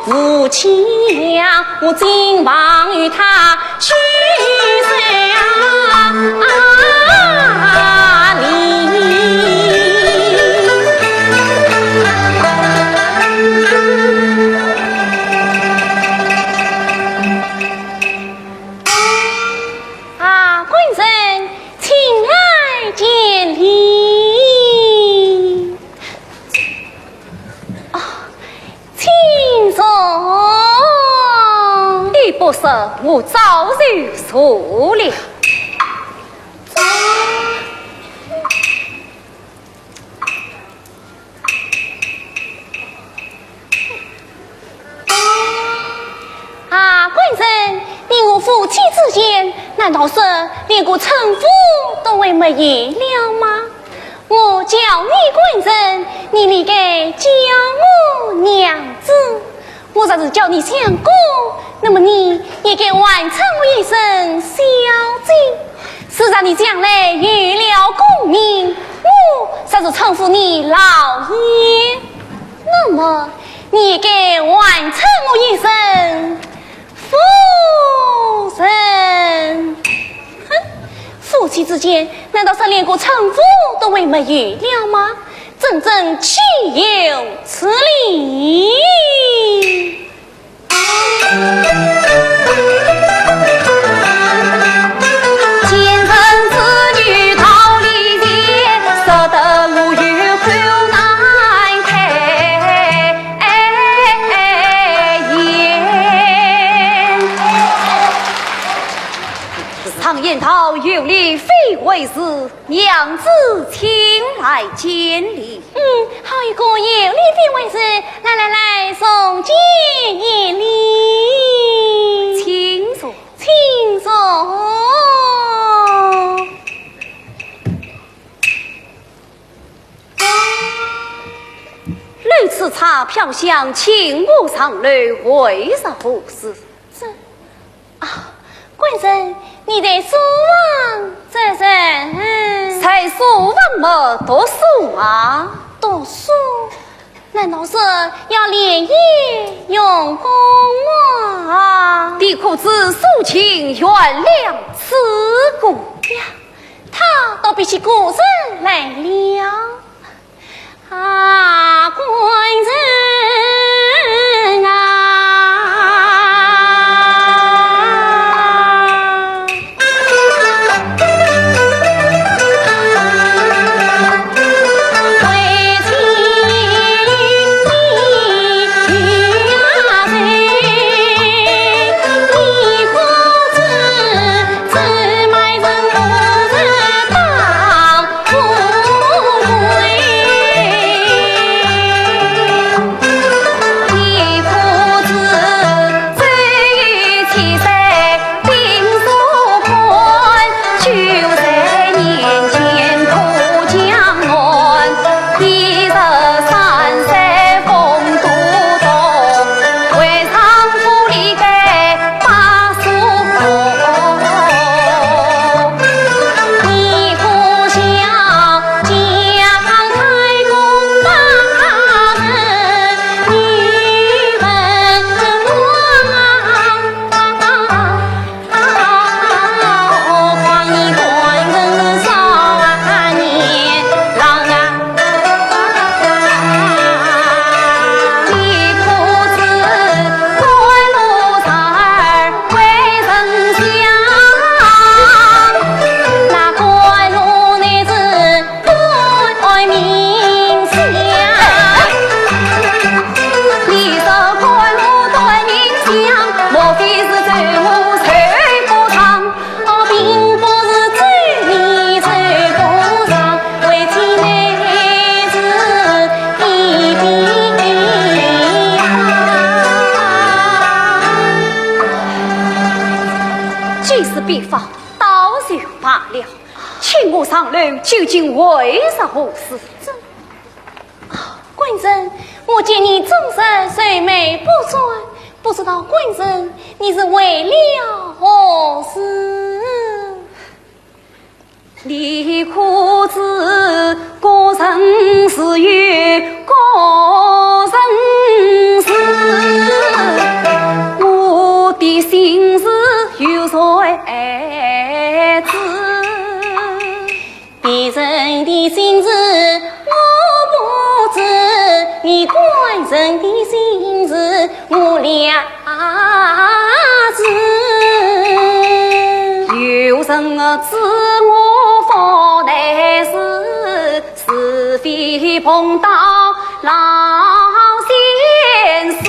夫妻俩，我今望与他去向不是我早就说了。贵人，你我夫妻之间，难道是连个称呼都为没有了吗？我叫你贵人，你理该叫我娘子。我若是叫你相公，那么你也该完成我一声小姐。是让你将来遇了功名，我才是称呼你老爷。那么你也该完成我一声夫人。哼，夫妻之间难道是连个称呼都为没有了吗？真正岂有此理！前生子女逃离间，舍得我有苦难开言。常言道，有理非为是，娘子请来见礼。好一个有理非为是，来，送见一礼。请坐。如此茶飘香，请我上楼，为啥不是？是啊，贵人，你在书房这人，在书房么读书啊？读书？难道是要连夜用功啊？你可知素琴原谅此故呀？他都比起古人来了啊，贵人啊！究竟为啥回事？贵人，我见你终身虽美不专，不知道贵人你是为了何事？你可知个人是有个人事？俩子，有人知我方来是是非碰到老先生，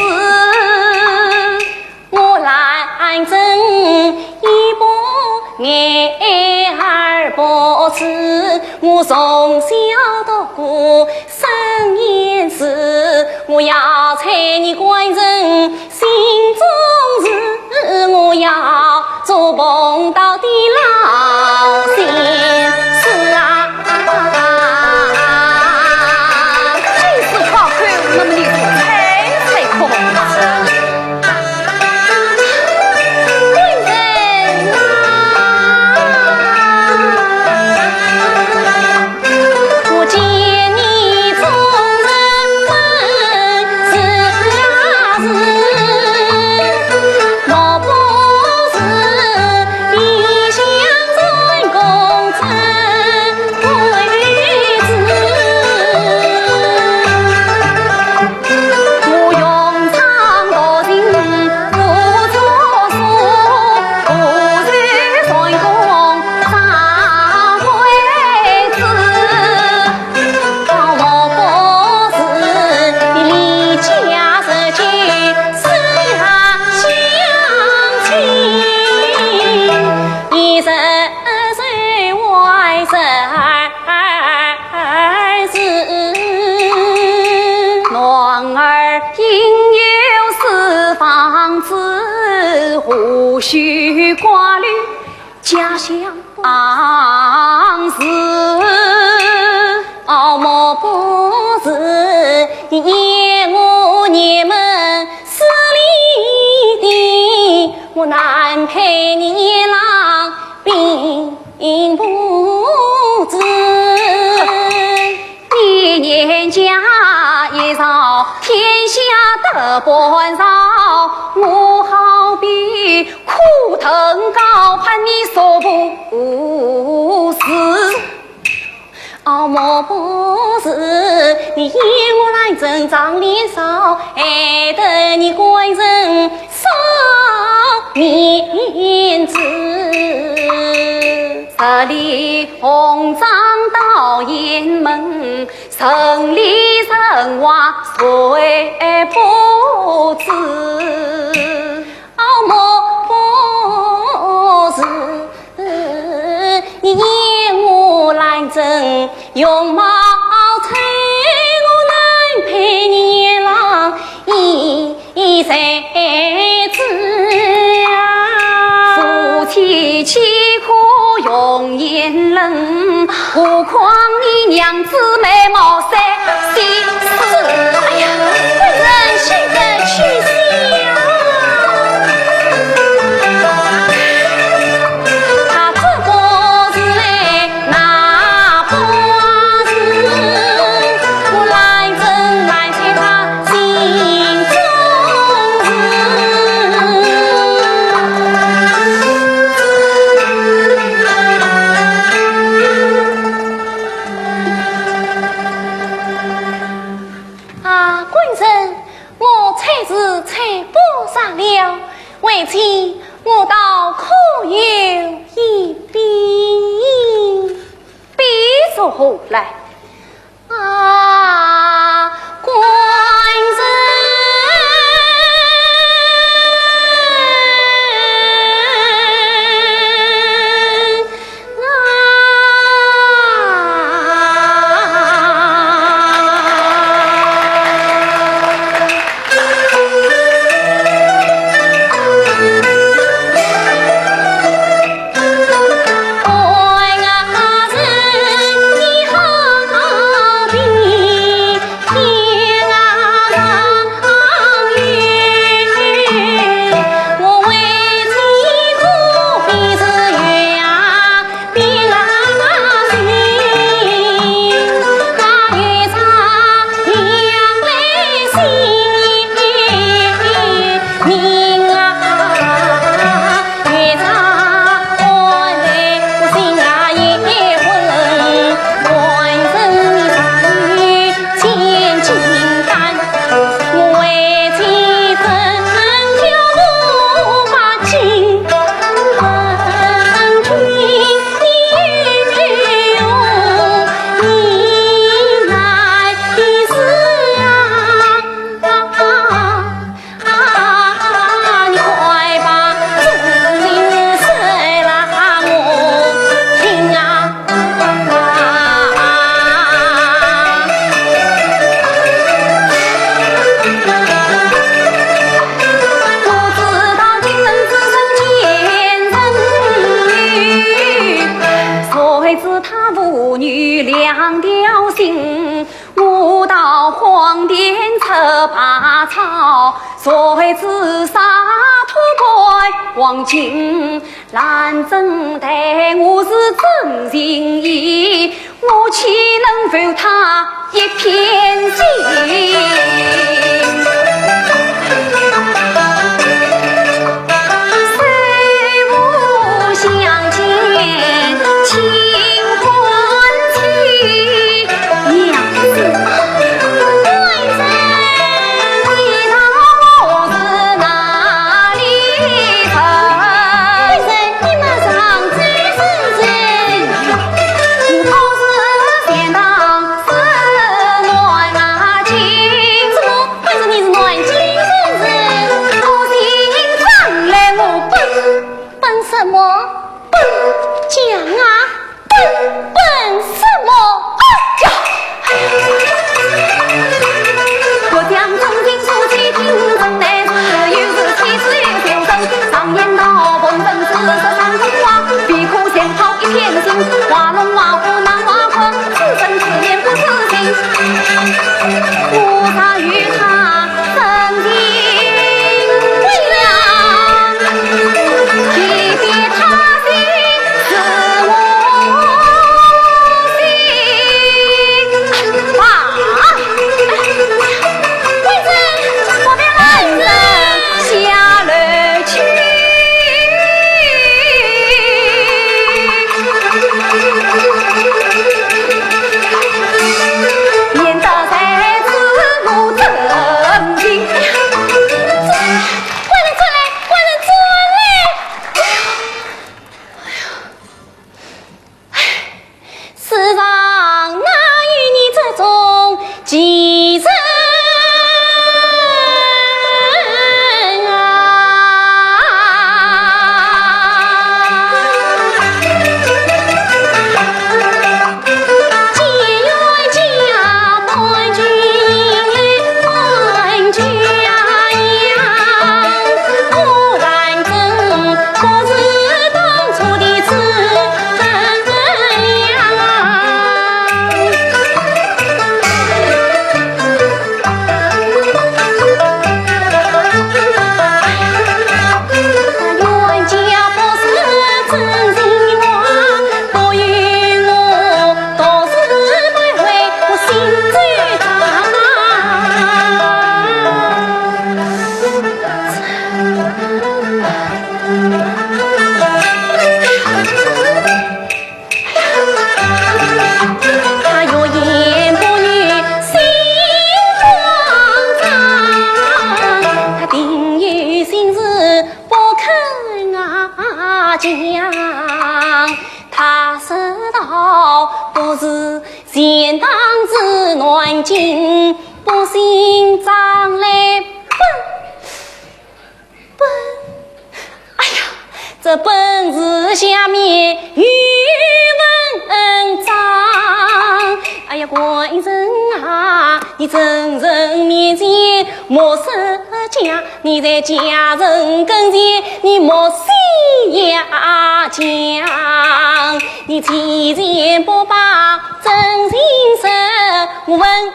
我来真一把眼儿不知，我从小读过生言字，我要猜你官人心中事，我要做碰到的老先生啊！真是好看，那么你就猜空吧。无需挂虑家乡事，莫不是言我你们势利的，我难配你郎并不知。一年家一少，天下得半少，我好比苦藤高攀你所不是。莫不是你引我来挣张脸少，害得你官人少面子。这里红掌到雁门，城里人话谁不知？莫不是你引我来挣用毛菜，我难配你郎一才子啊！夫妻岂可用言论，何况你娘子美貌三心思。哎呀，贵人现在去死啊！为此我倒可有一笔，笔从何来？官人。你好比天谁知沙土败黄金难真待我是真心意，我岂能负他一片心？画龙画虎难画空，此生此念不死心。菩萨与他真情长，即便他心是我心。为子我便来人下楼去。免得在此路正经，快点出来，快点出来！世上哪有你这种奇人他知道不是贤当之暖金，不信长来本，哎呀，这本是下面语文章。哎呀，官人啊，你真人面前莫失家，你在家人跟前你莫细呀讲，你欺钱不把真心实，我问你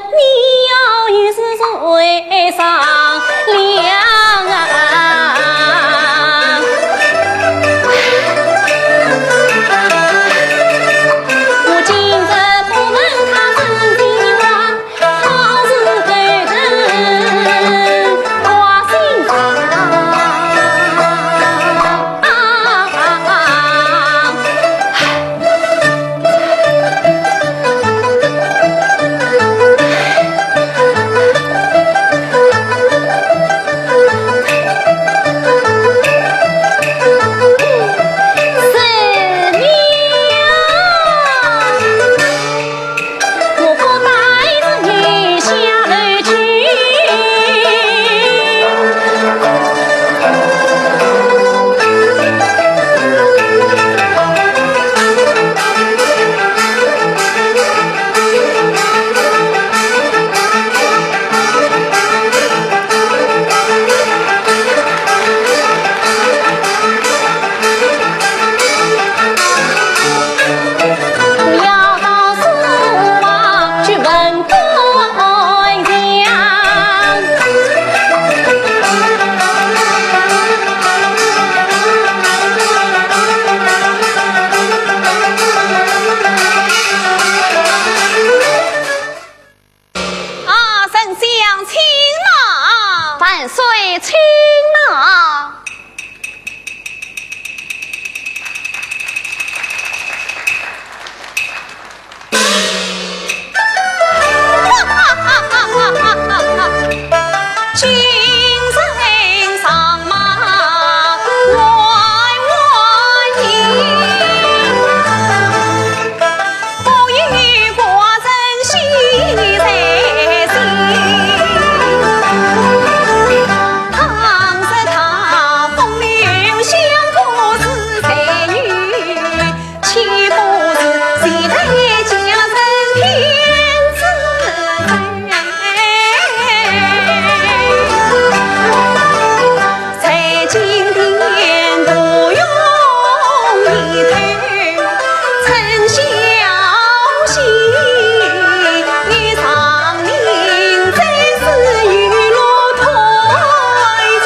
要与是谁商量啊？我今日不问他真心话，好是对人挂心上。呐。精神上马歪歪迎，不与国人喜在心。唐时他风流相国是才女，岂不是谁在家人天子在今天不用一头陈小喜，你上林真是雨露推陈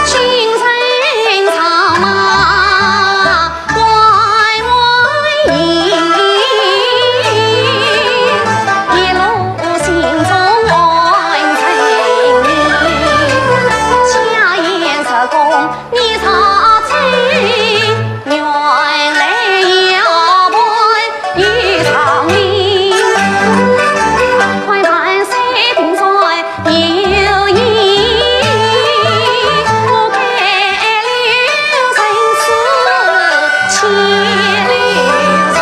青城长马歪歪迎，一路心中爱情你，家宴成功你查清，原来要伴一场离，快办三定在有意，我该留成此千留情。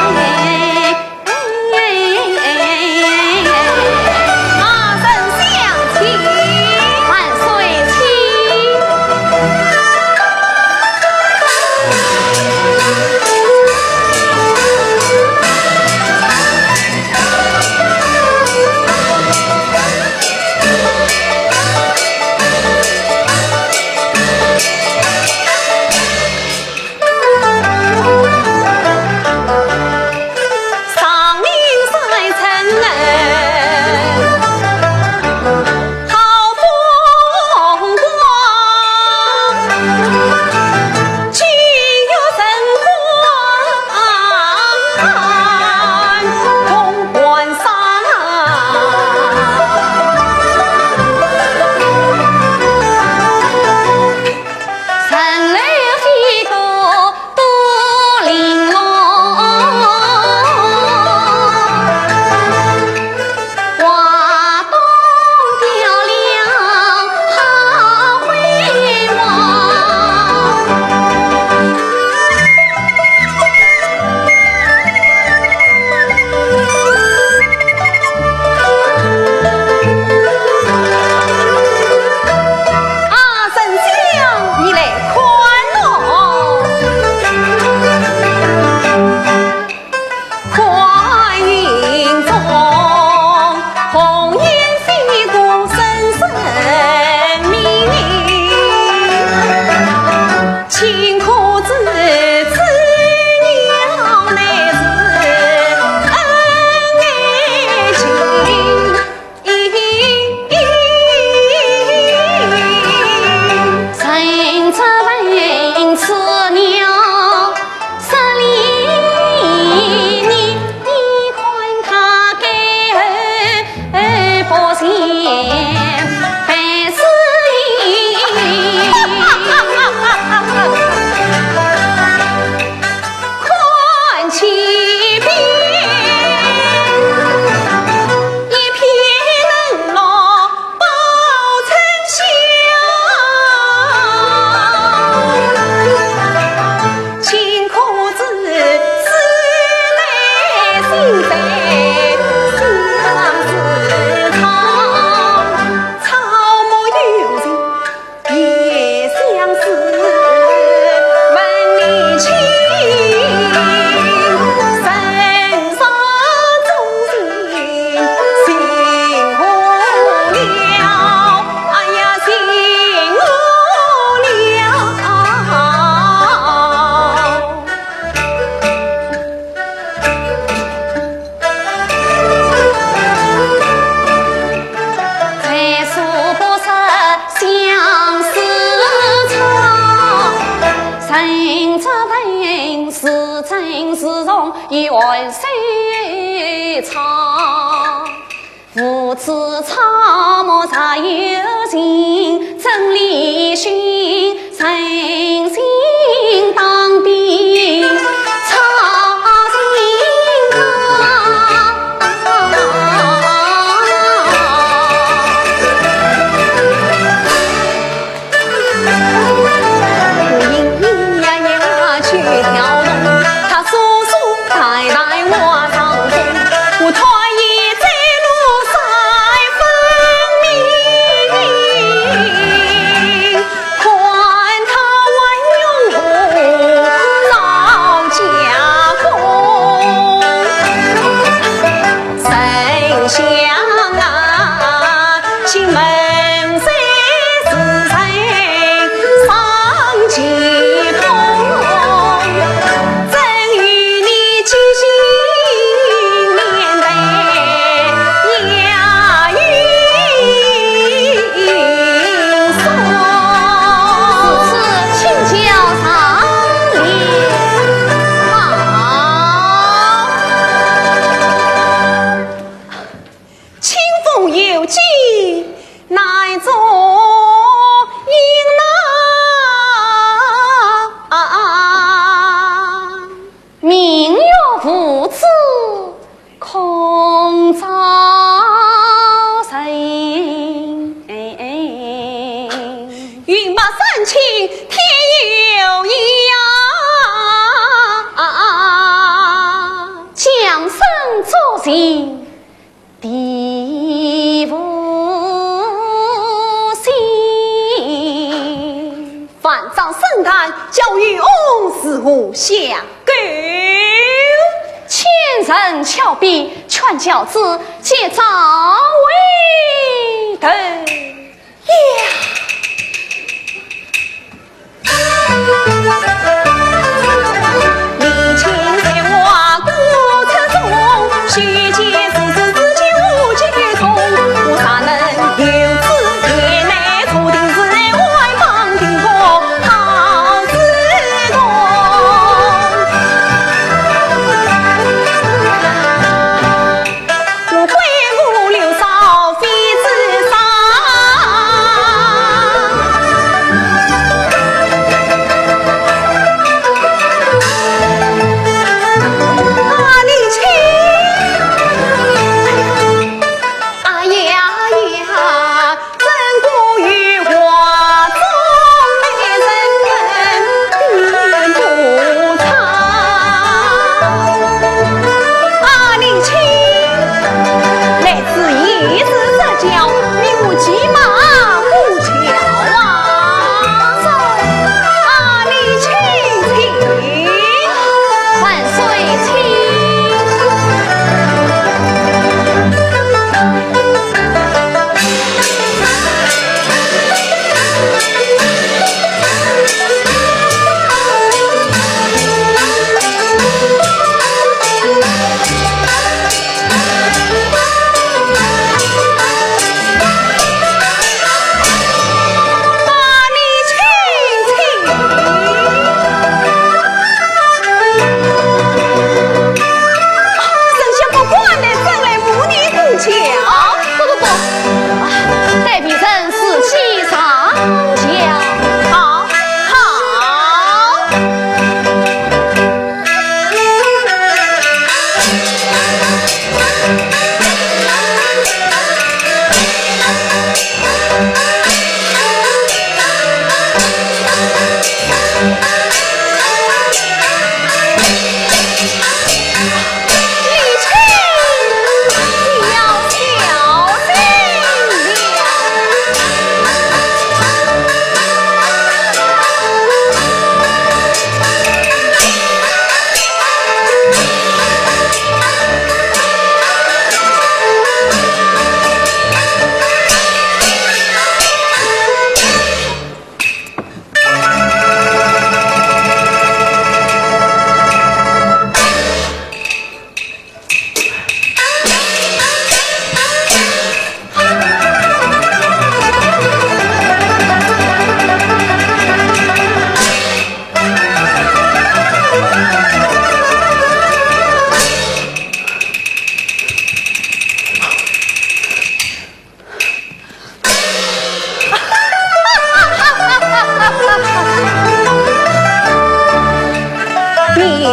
马身相亲，万岁亲。上林赛城好风光，今有神官同官上，城楼飞过都玲珑，华东漂亮好辉煌，丞相你来宽乐，快云中红颜飞过深深明明，请可知此鸟乃是恩爱情。陈泽问此鸟十里，你看他给保险凡事宜，看其边一片冷落报丞相，请可知思来心悲，相思长，草木有情也相思，问你情，身上忠心幸福了，哎呀幸福才数不识相思长，陈泽问是真是从一万岁。一场。父子草木才有情，真理心，诚心当兵，操心我咿呀呀去跳动，他叔叔代代我上风，我团结在路赛分明，宽他万永红，老家公，神香啊，进门在是谁上吉风，真与你齐心面对押运送，此次请教上礼。好，清风有计乃作应拿，明月父子空遭神，云马三清天有意将身作行，地无心。反掌圣坛，教育翁师傅相狗。千人峭壁，劝教子皆早为头呀。离情在我骨头中，虚结世事自己无解痛。我啥能有此也乃注定是外邦定国好自动。我挥舞流扫非自杀。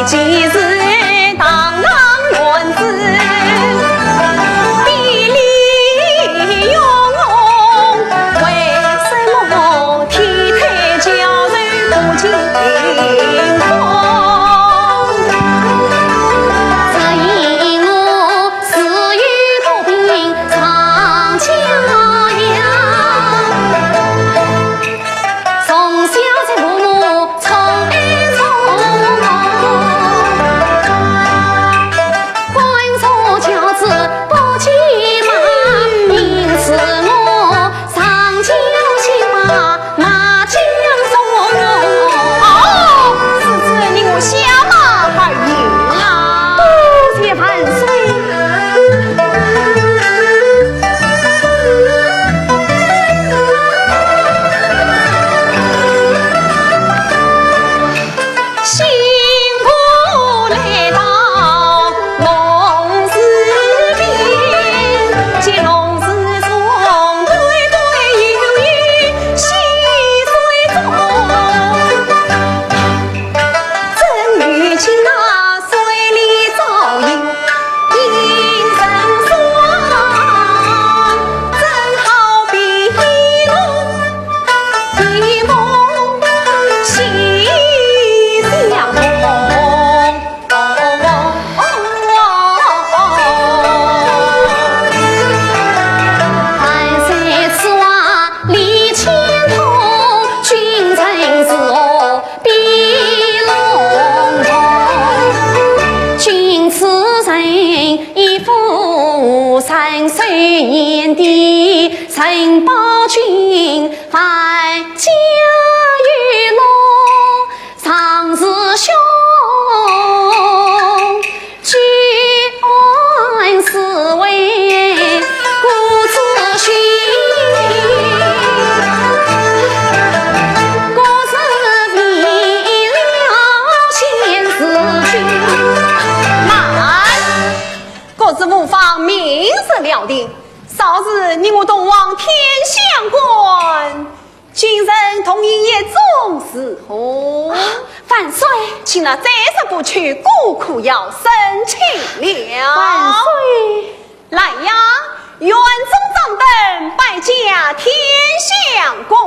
今日堂堂院子，比例雍容，为什么体态娇柔不惊风？只因我私欲多病常骄阳，从小在父母宠爱宠，官做轿子不急忙，因此我上轿去马将送。哦，是指你我下马而已啊！多谢万岁。辛苦来到龙寺边，见龙寺中对对有雨溪水中，正遇见那水里早有银神霜，正好比一梦心相通。万岁此话理千通，君臣之恶必龙同。君此人一副3岁年的陈宝君，犯家于龙，常是兄。居安思危，故自寻。果是为了先死君，慢，各自无妨明日料定。少日你我同往天相观，君臣同饮也总是何？万岁，请那暂时不去，孤苦要生气了。万岁，来呀，院中掌灯，拜驾天相观。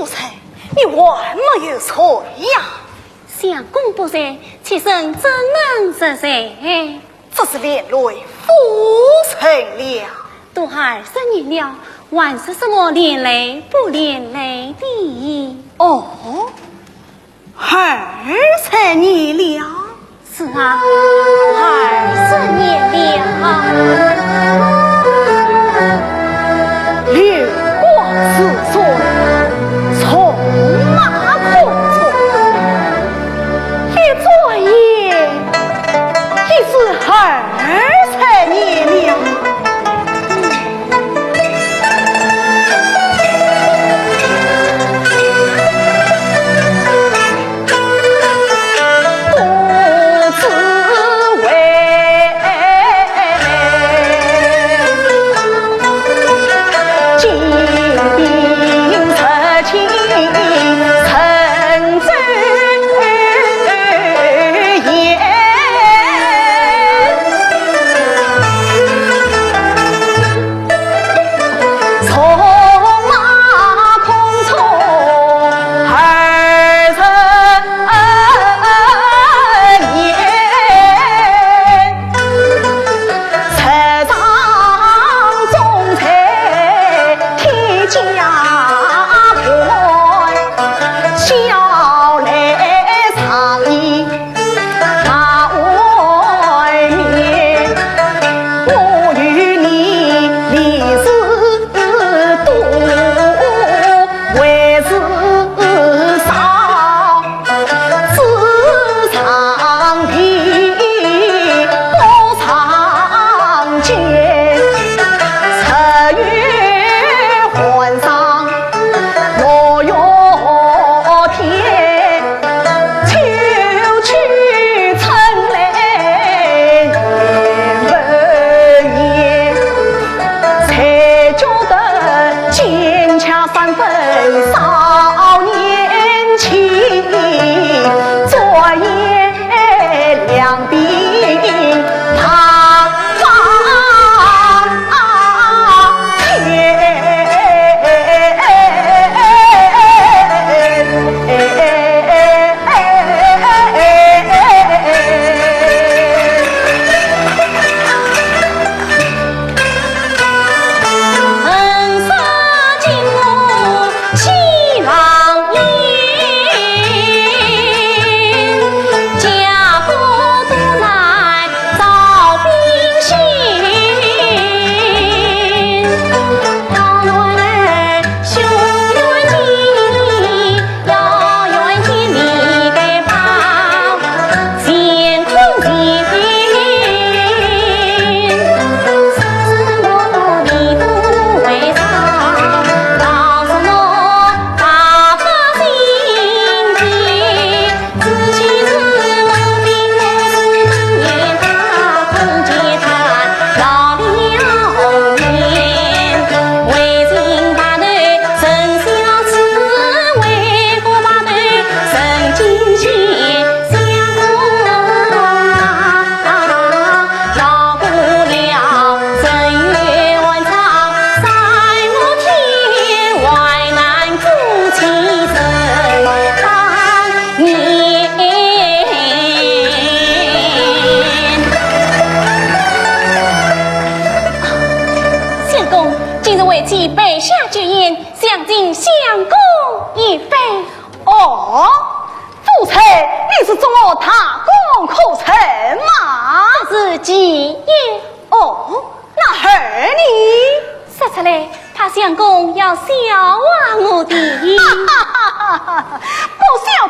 夫才，你还没有错呀？相公不在，妾身怎能实在？这是连累夫臣了。都20年了，还是什么连累不连累的？哦，20年了。是啊，20年了。流光似水，从马不从。一转眼，已是20年了。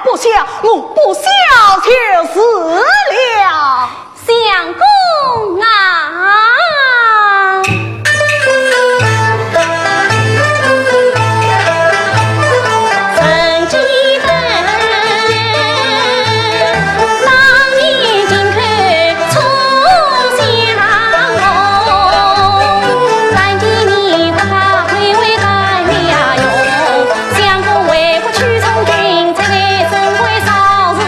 不孝，我不孝就是了。相公啊，曾记得当年金口初相逢，感激你不怕回味干了用，相公为不去从军，才为生为少日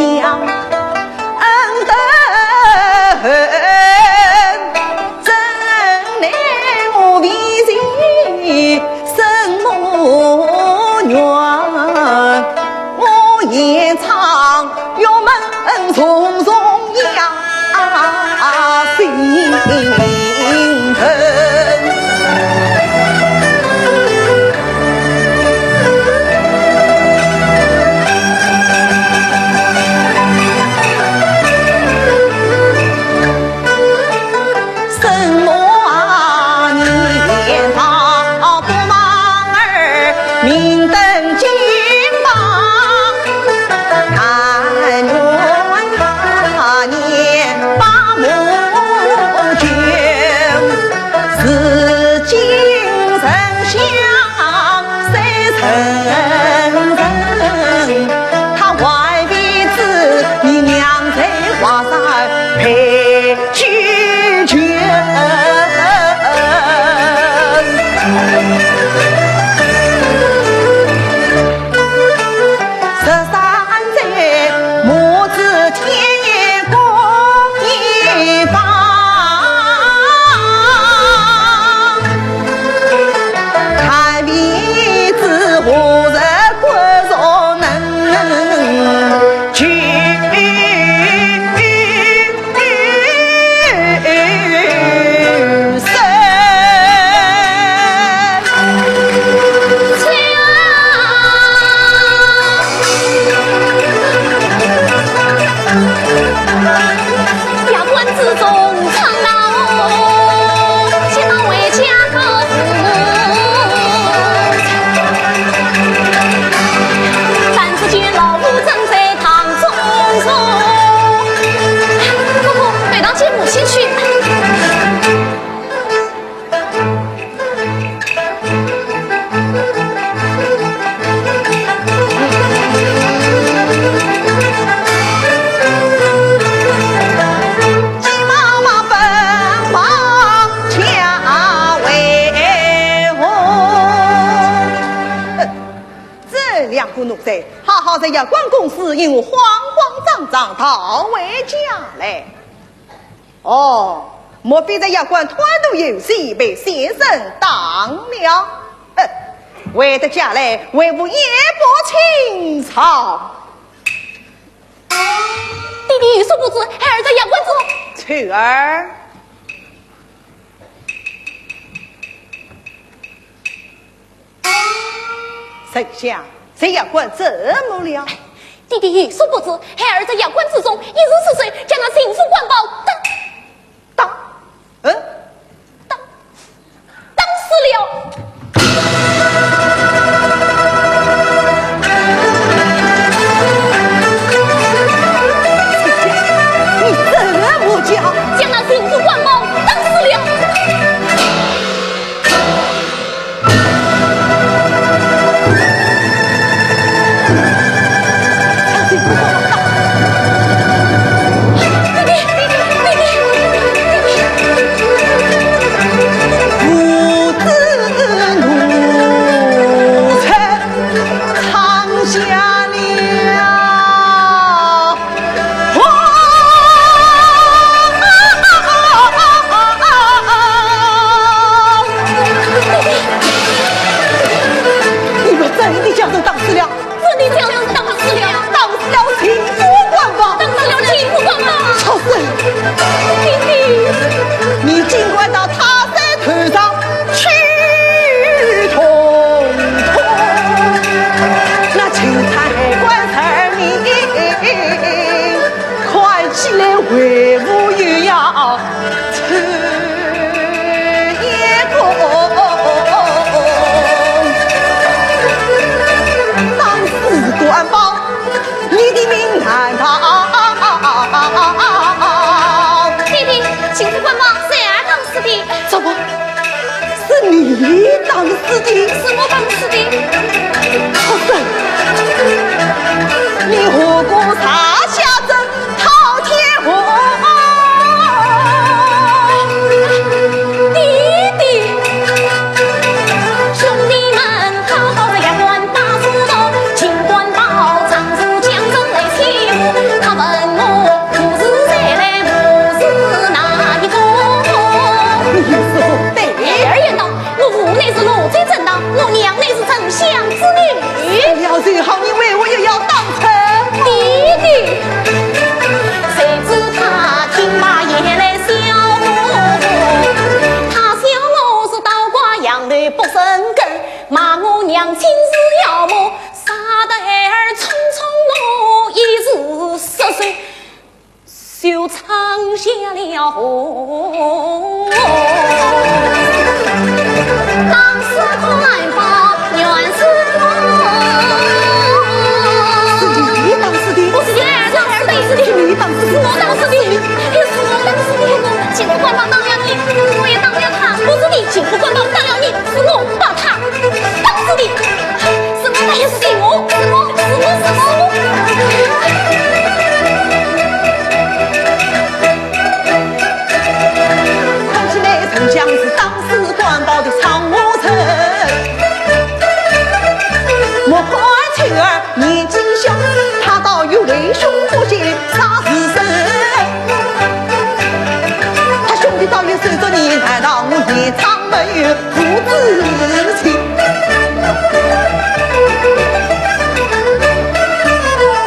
娘，恩德真乃我为情生母缘，我夜唱玉门重重压心疼。好在要关公司因我慌慌张张逃回家来。哦，莫非在要关团赌游戏被先生当了？回到家来为父夜泊青草。弟弟殊不知孩儿在要关之后，翠儿。丞相，谁要管这么了？弟弟殊不知孩儿在要关之中，一如是谁将那幸福官报当死了。你怎么讲？将那幸福官报当死了。为父又要吃一个，当死官报，你的命难逃。弟弟，幸福官报谁当死的？怎么是你当死的？是我当死的。好生，你何故撒下这滔天祸？大斧头，金冠宝，丈夫将身来欺负。问我何时再来，我是哪一个？你说对。二言道，我父乃是罗追正道，我娘乃是丞相之女。了最好，你为我也要当成弟弟，谁知他听马也来笑我，他笑我是倒挂羊头不生根，骂我娘亲是妖魔，杀得孩儿匆匆怒，一时失手就闯下了祸。当时官报原是我。不是你当时的，是你当时的，是我当时的，也是我当时的。既然官报当了你，我也当了他。不是你，既然官报当了你，是我把他当时的，是我还是我？是我。看起来丞相是当时官报的常务臣，莫夸翠儿年纪小，他倒有为兄不贤杀子身。他兄弟早已守着你，难道我夜长没有父子情？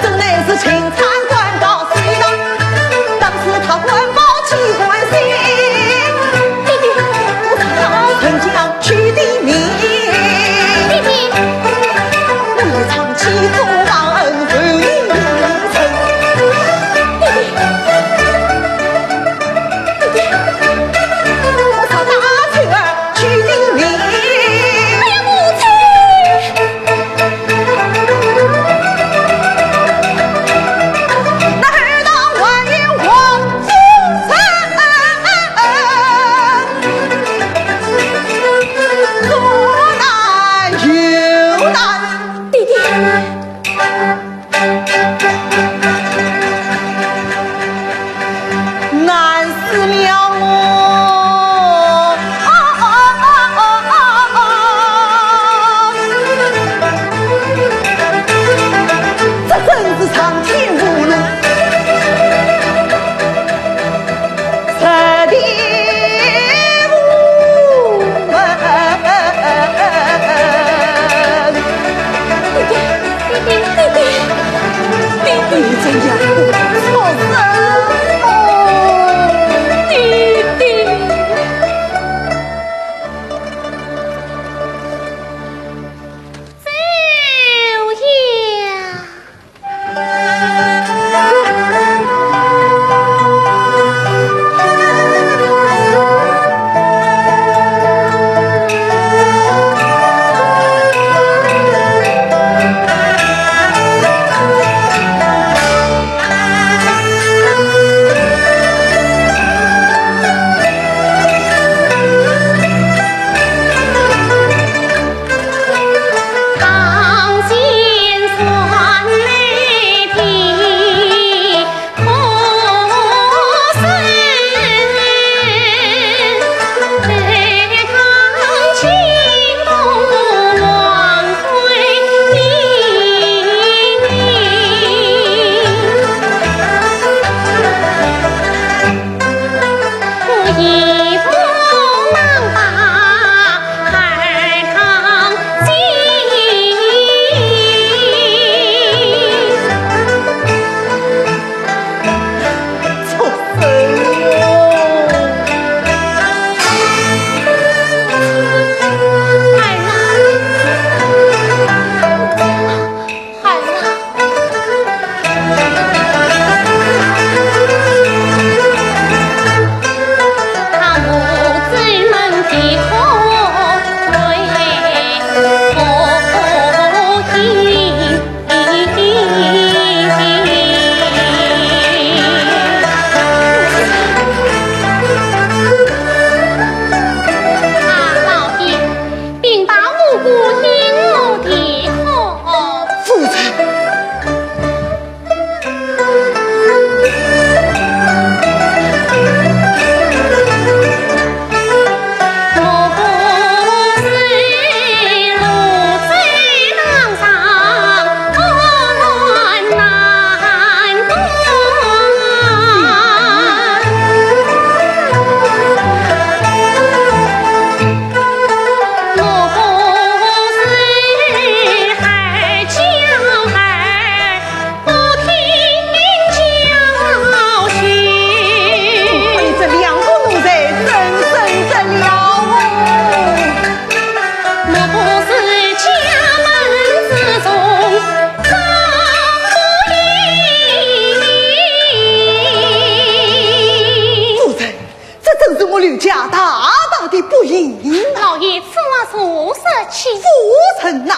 真乃是钦差官告谁呢？当时他官报起关心，弟弟，我操！丞相取的名，弟弟，我长期做忘恩负义臣。我操大翠儿取的名，赢。老爷，此话属实其父臣呐，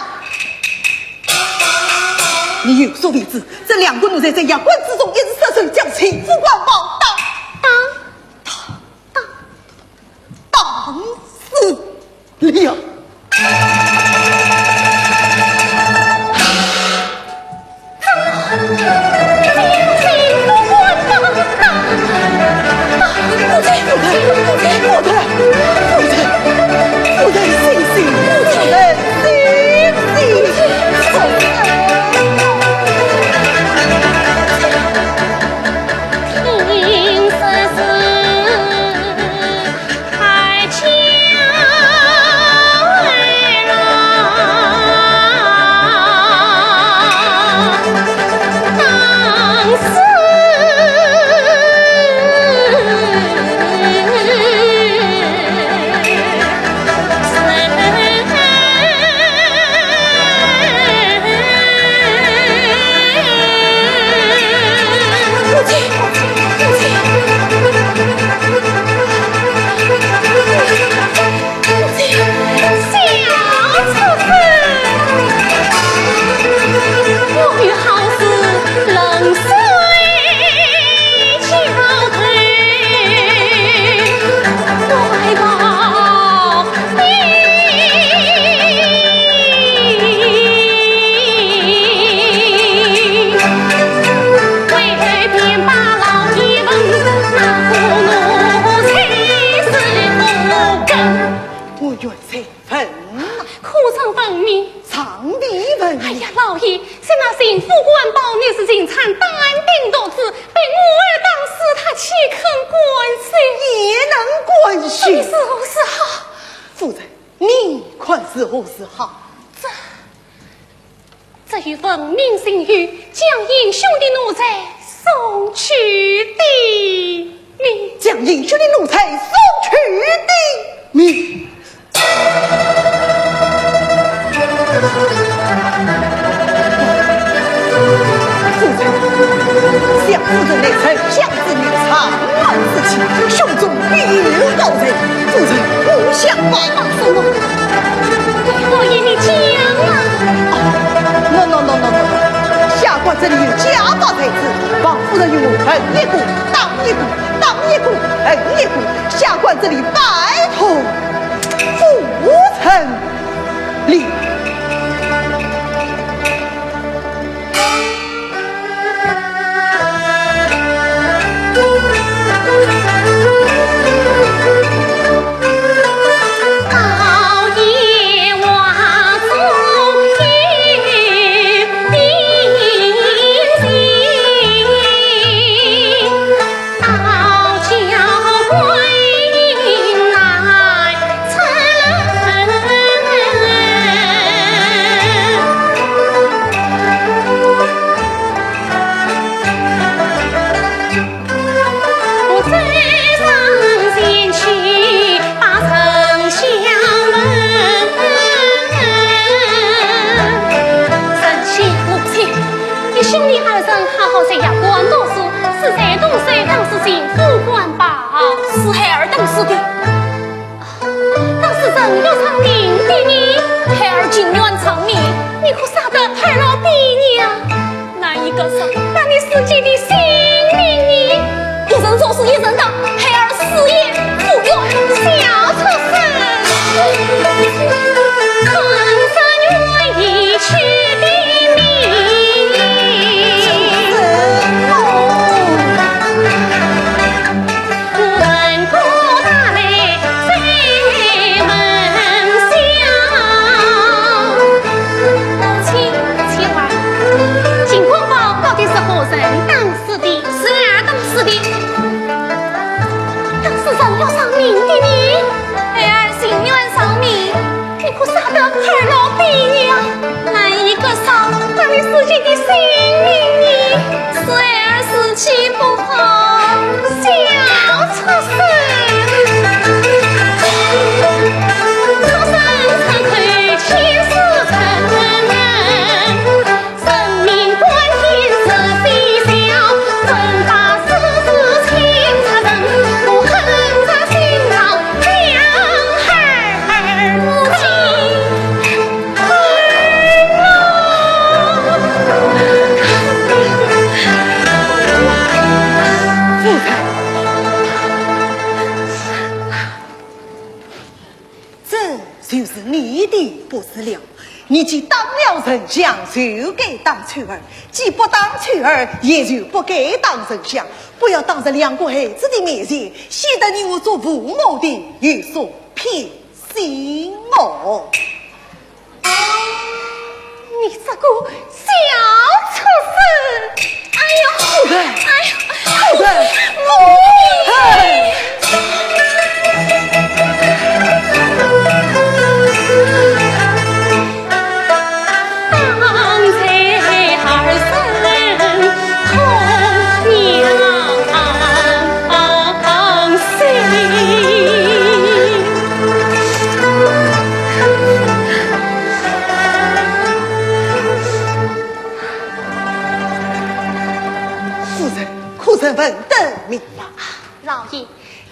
你有所未知，这两个奴才在衙官之中一直射手，将秦副官报当死了。这一份命信与将英雄的奴才送去的命，将英雄的奴才送去的命。相夫人内臣，相子女长安之妻，胸中必有高人，夫人不想把什么？老爷你讲No， 下官这里有家法在此，王夫人与我恨一股，当一股，当一股，恨一股，下官这里拜托父臣礼。是你既当了丞相，就该当翠儿；既不当翠儿，也就不该当丞相。不要当着两个孩子的面前，显得你我做父母的有所偏心哦。你这个小畜生！哎呦，夫人，哎呦，夫人，闻得明白。老爷，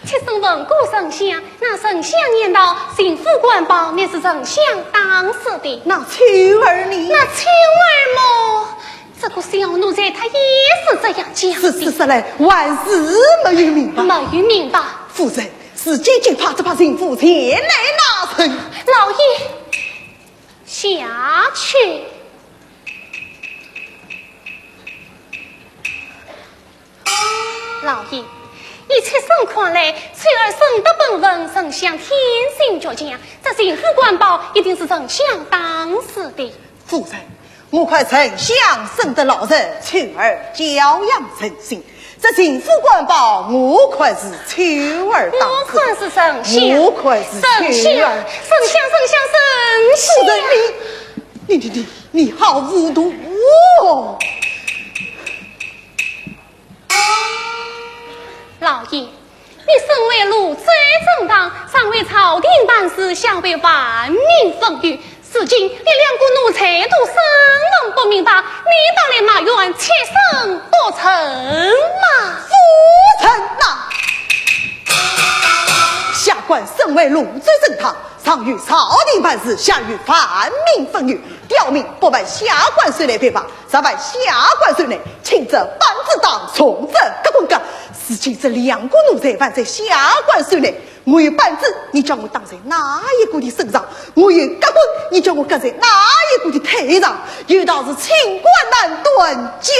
妾身闻过丞相，那丞相念道幸福官保乃是丞相当时的。那翠儿呢？那翠儿么？这个小奴才他也是这样讲的。是来，万事没有明白。没有明白。夫人，是姐姐怕幸福前来拿成。老爷，下去。老爷，以妾身看来，翠儿生得本分，丞相天性倔强，这幸福官保一定是丞相当时的。夫人，我看丞相生得老人，翠儿教养诚信。这幸福官保，我看是翠儿当时。我看是丞相，我看是翠儿。丞相。夫人，你好糊涂哦！老爷，你身为路最正当，尚为朝廷办事，想为万民风雨。如今你两个奴才都生弄不明白，你当来马院妾身不成吗？不成呐！下官身为路最正当，上与朝廷办事，下与万民风雨。刁民不问下官谁来赔罚，只问下官谁来，轻则班子当，重则各棍杆。如今这两个奴才犯在下官手内，我有板子，你叫我当在哪一个的身上？我有钢棍，你叫我搁在哪一个的腿上？有道是清官难断家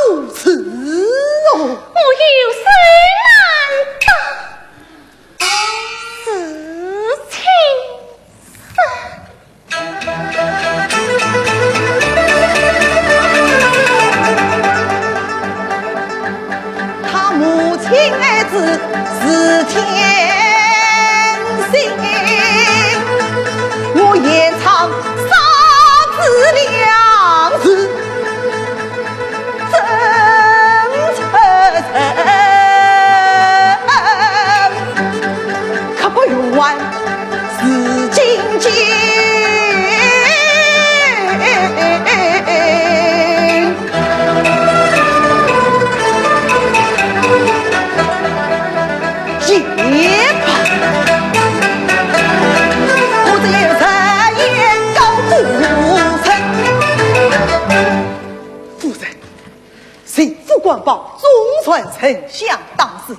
务事哦。我有谁难当？是情母亲儿子是天性，我也常杀子两字真诚，可不怨是金金。官保忠传丞相当时，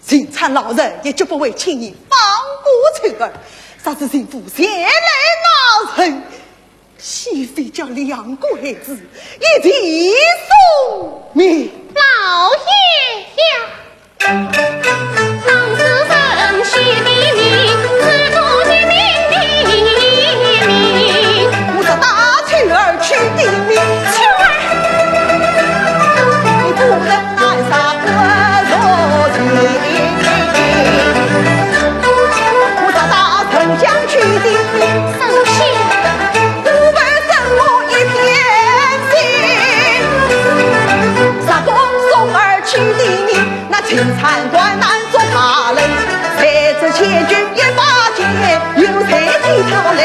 秦参老人也绝不会轻易放过翠儿。啥子幸福前来拿成，岂非将两个孩子一起送命？老爷呀，当时曾许的命，是多年命的命。我是大翠儿取的命，翠儿。不能拿啥我做情，我找大丞相取的命，丞相，不问什么一片心。啥公送儿取的命，那秦参官难做他人，才知千军也八千，有才替他来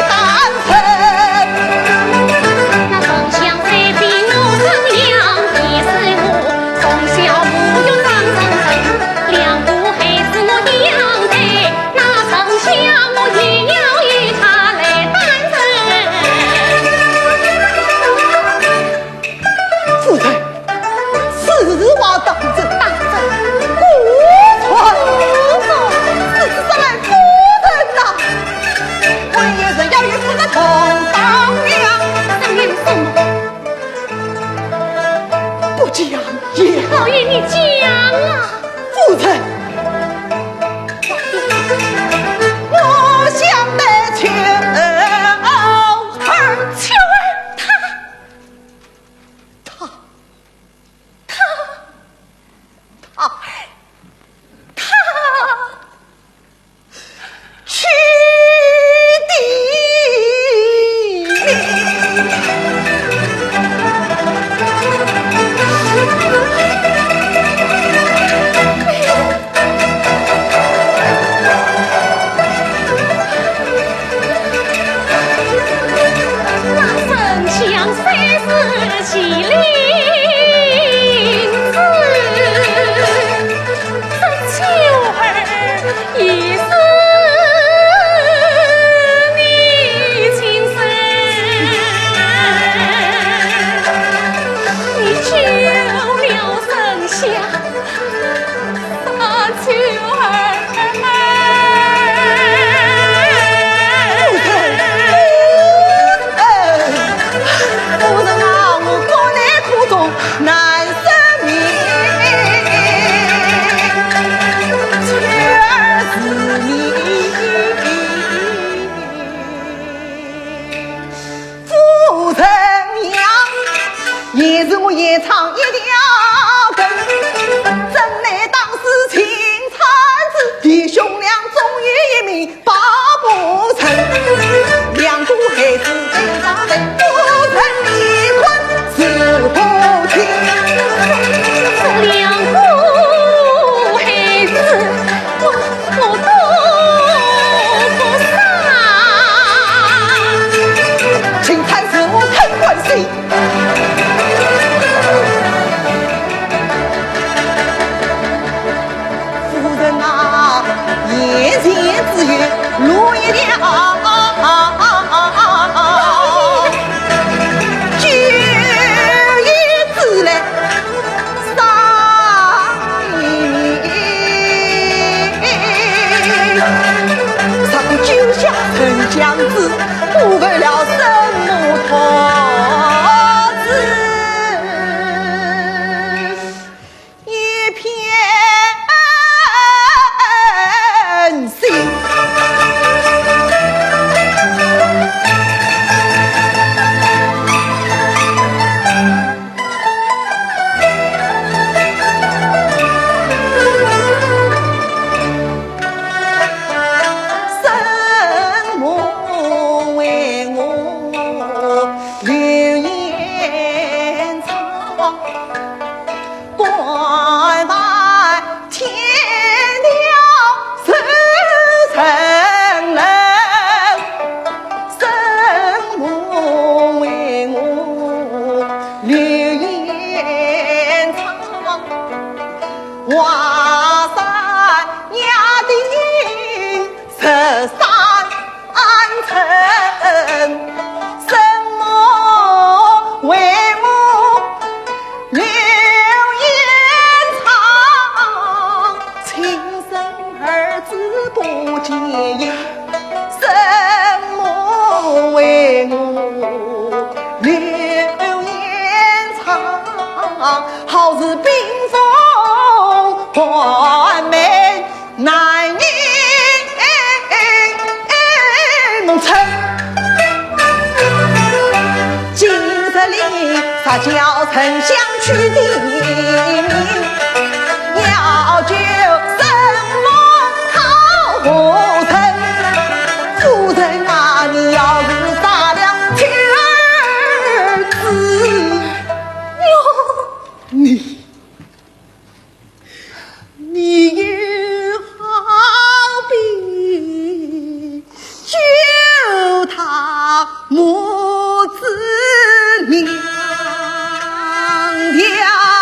担承。要母子两条。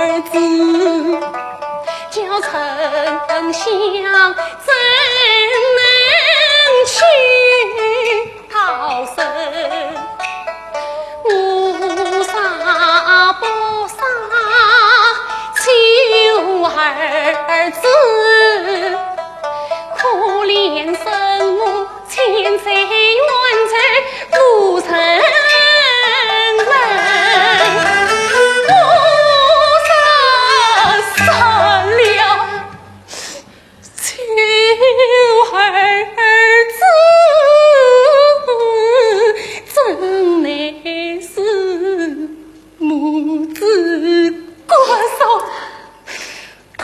儿子，叫丞相怎能去逃生？无杀不杀，求儿子，可怜生母千载冤仇不成人，我杀了求儿子，真乃是母子国手痛。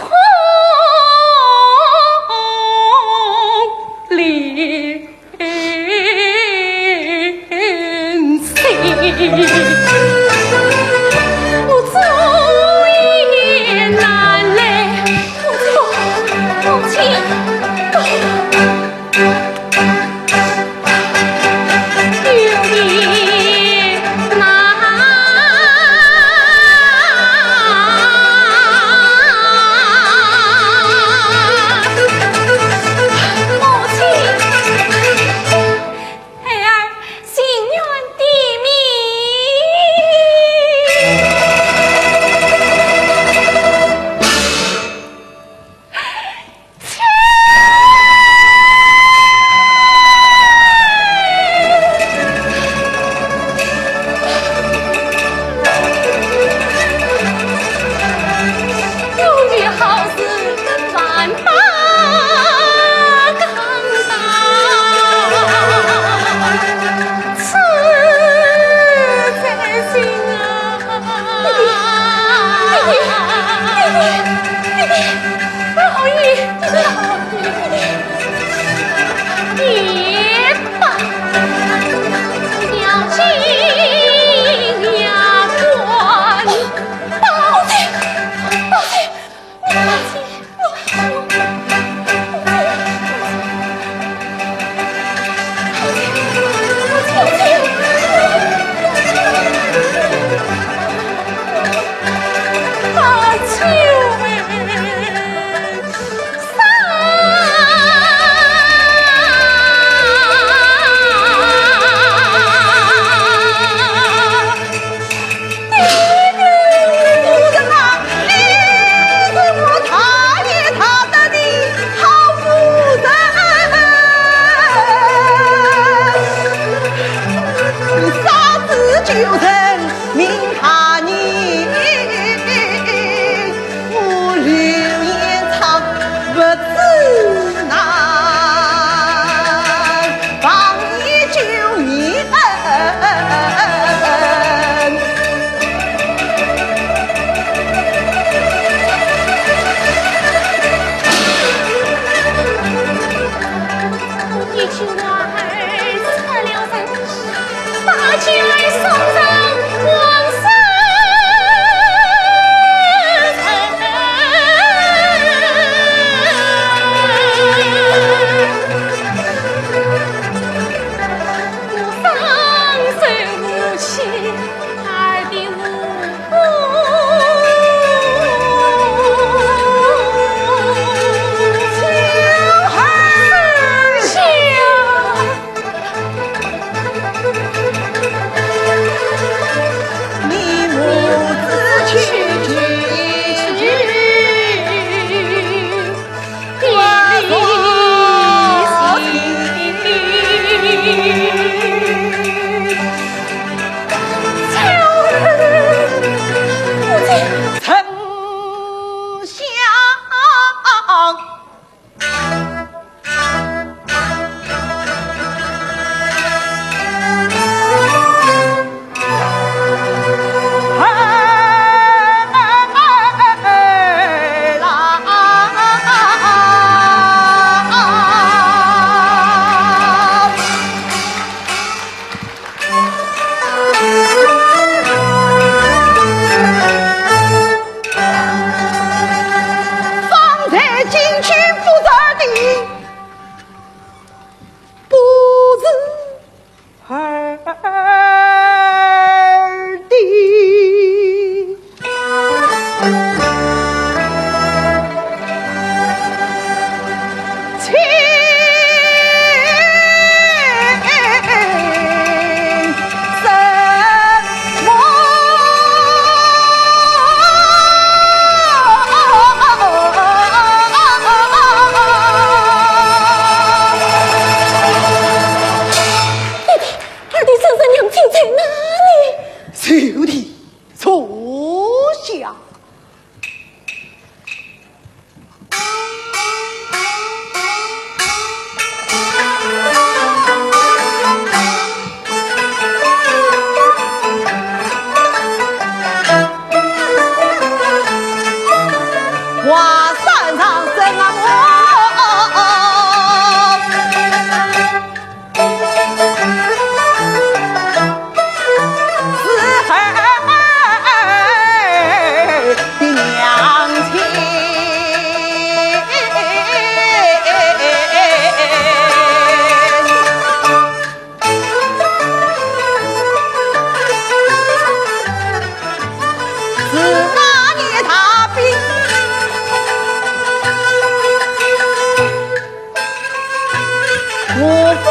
无风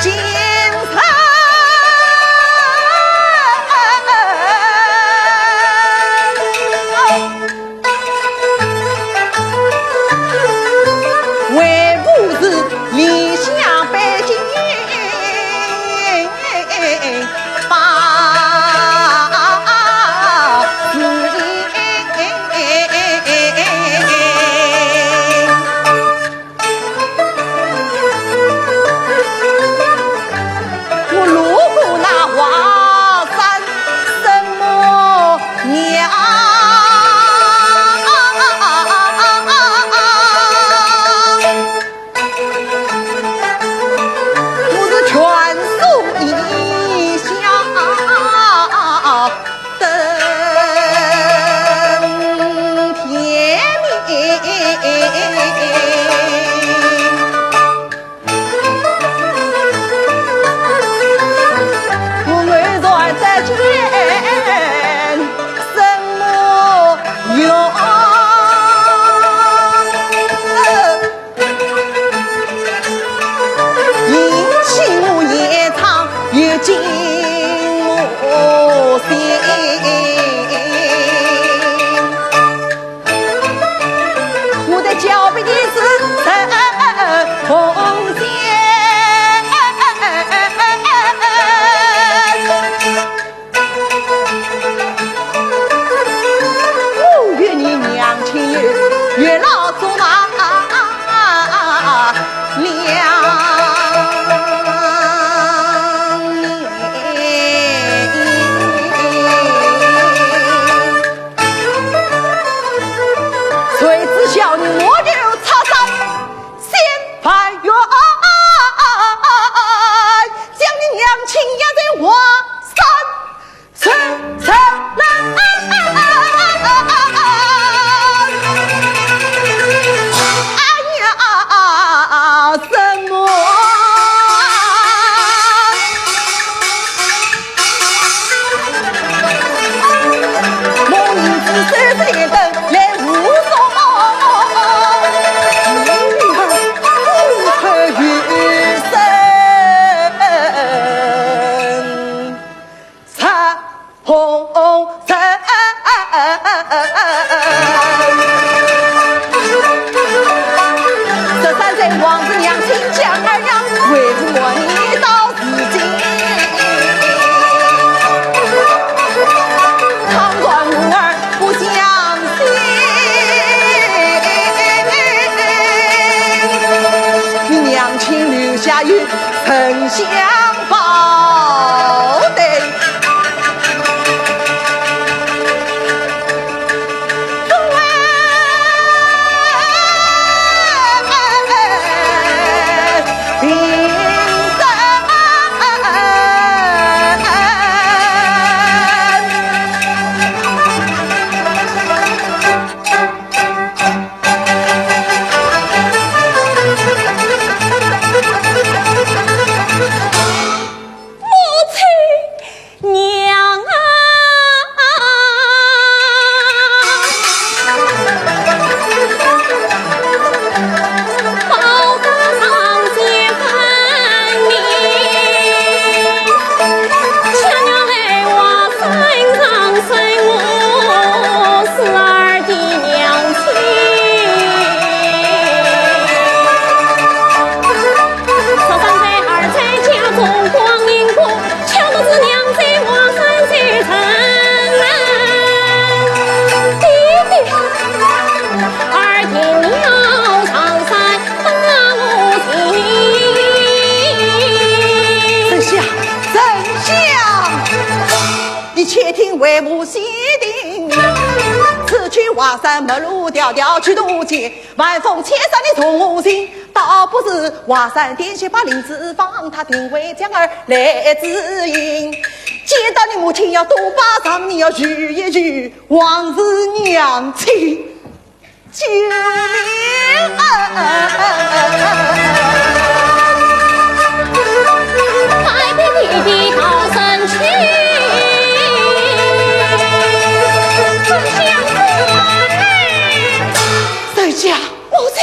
金城，为母子理想北京把子我路过那华山什么娘，我是全素一下登天明。我们在再见什么用？引起我夜唱又惊我心，我的脚背的是红线。我愿你娘亲越老做马两谁知晓你我就插山先派员，将你娘亲压在华山城来。什么？我名字手指连灯来无所女儿不可余生彩虹城。13岁王子娘亲蒋二娘，为我你到至今。倘断无儿不相信，你娘亲留下与丞相报对。为母喜定，此去华山陌路迢迢去渡劫，晚风千山的同行，倒不是华山殿下把林子放，他定为将儿来指引。见到你母亲要多巴掌，你要举一举往日娘亲救命快别弟弟逃生去，谁家母亲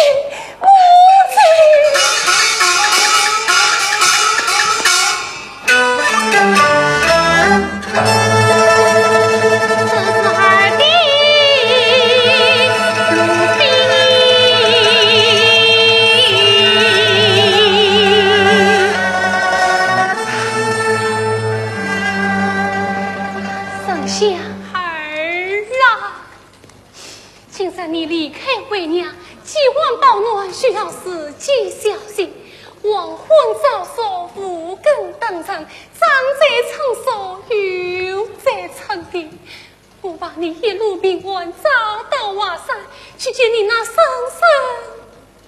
要是尽小心，黄昏早所无根登场，长在成熟，有在成地。我把你一路平安找到瓦山，去见你那生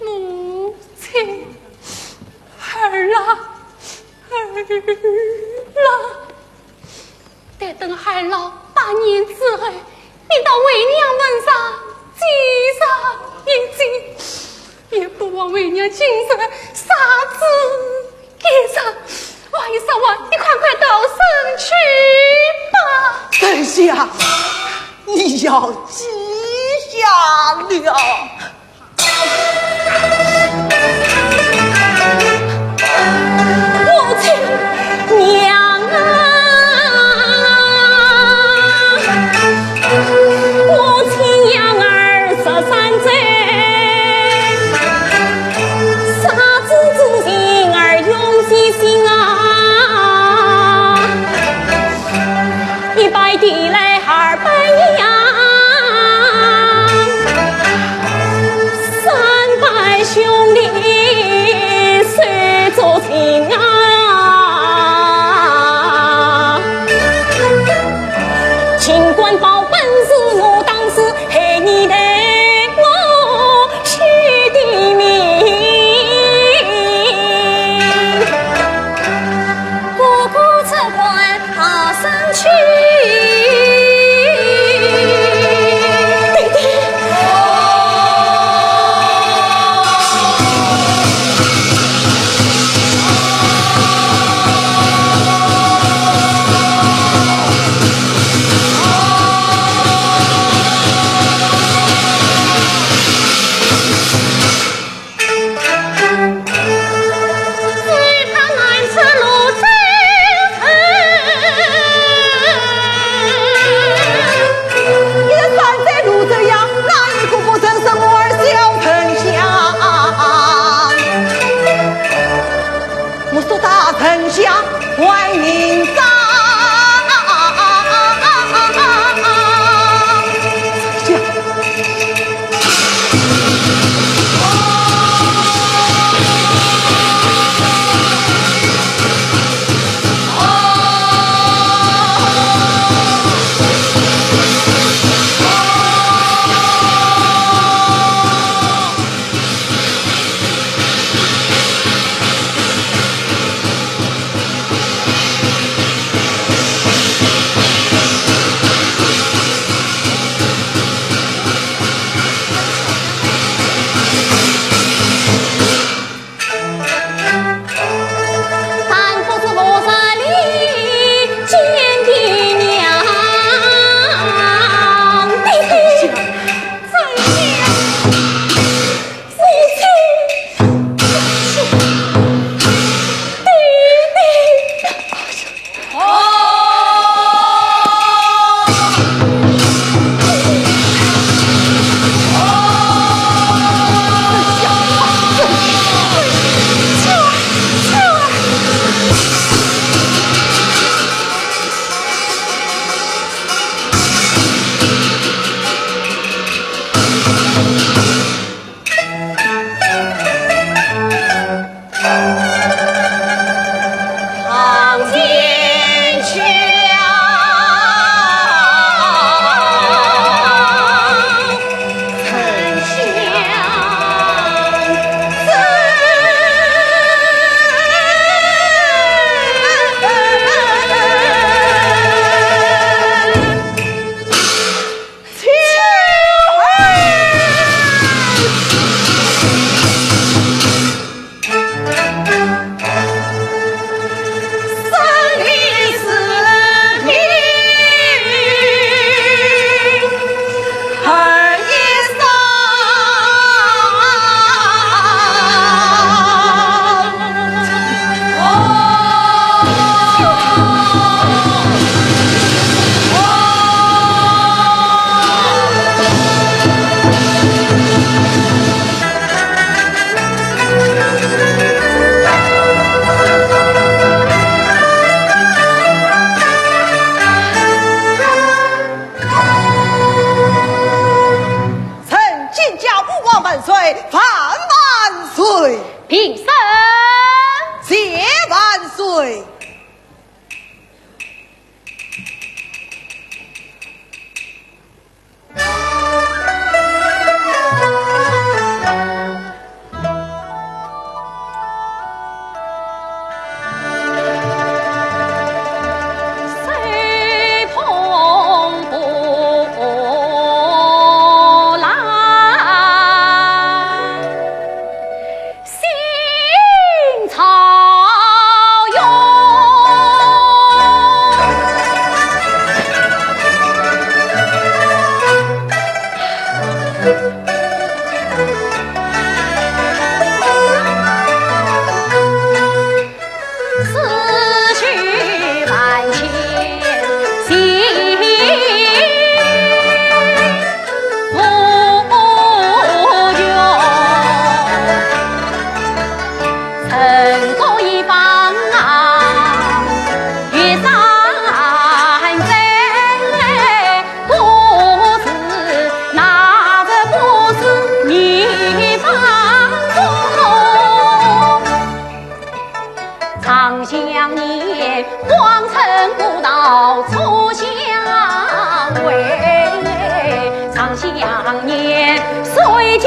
身母亲。儿啦，儿啦！待等孩老8年之后，你到为娘门上记上一记，也不枉为娘今生杀子给上。王一少王，你快快到省去吧。等下，你要记下了。母亲娘啊，母亲娘儿13岁，杀子之心儿永记心啊，100地来200样，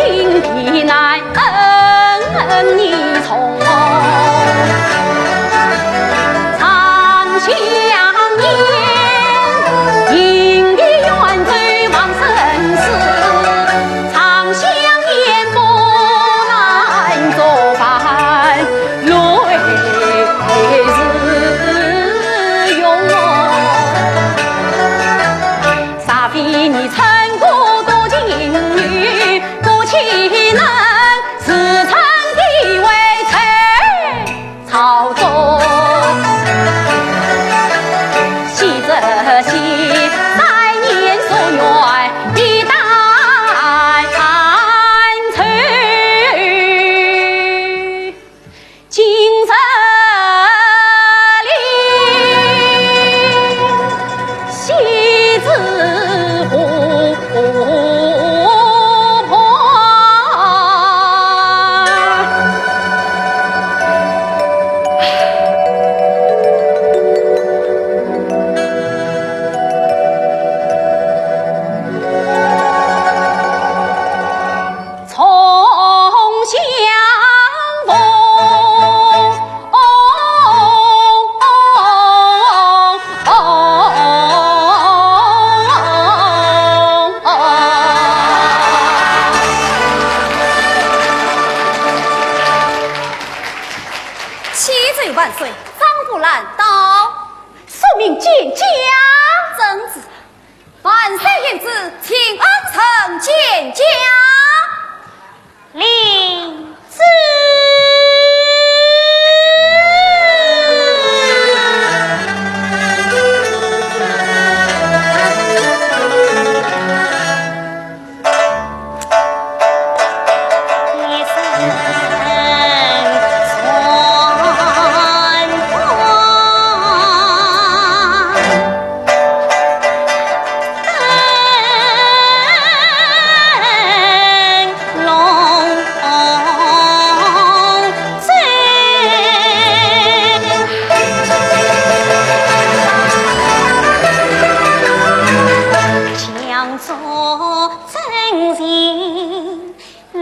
心必难逆从。长相念，迎的远追望生死，长相念不难作伴，泪自涌。傻逼你成功多情女，不岂能自称地位才操纵？喜则喜，百年所愿一代垂。今日里喜字湖泊，从相逢。七岁万岁，张不兰到，庶民见驾。曾子，万岁有旨，请恩臣见驾。领旨。一声将做真情来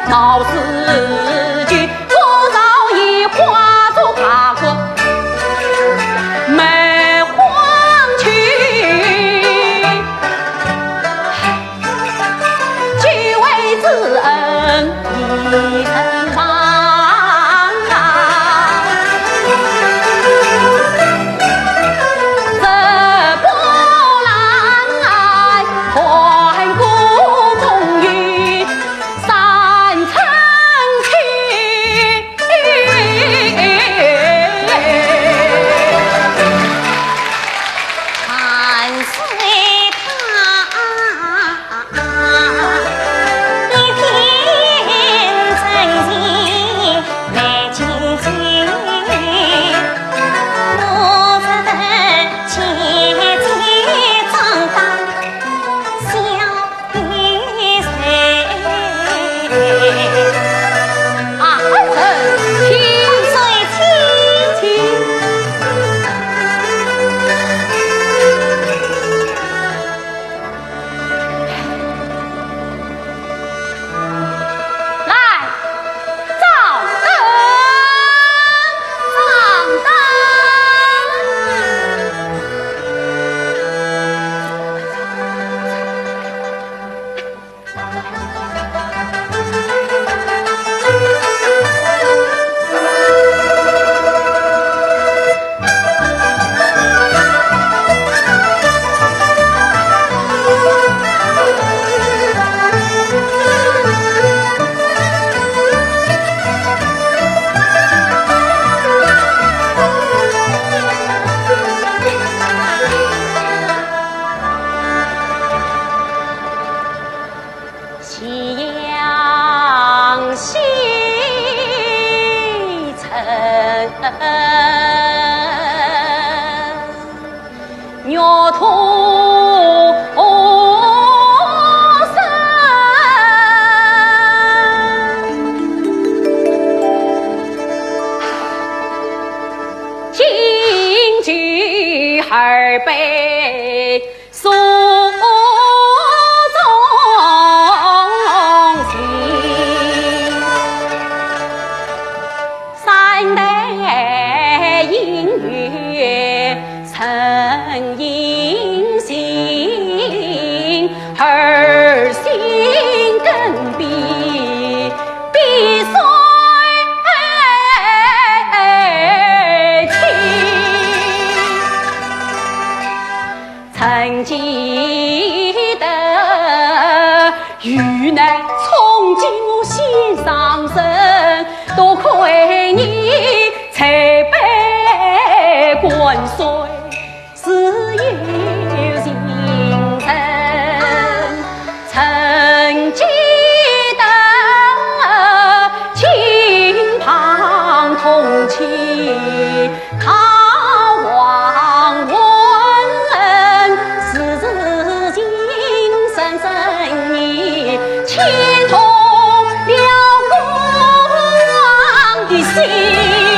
闹四句，左早已化作卡壳没黄去，俱为子恩一身忙。鸟兔声，京剧二杯诉衷情，三代音乐曾隐形，二心更比比岁情，曾记得玉乃从今我心上身，多亏你才被关碎。自有情深，曾记得亲旁同期，他望闻是今生生你牵动了我的心。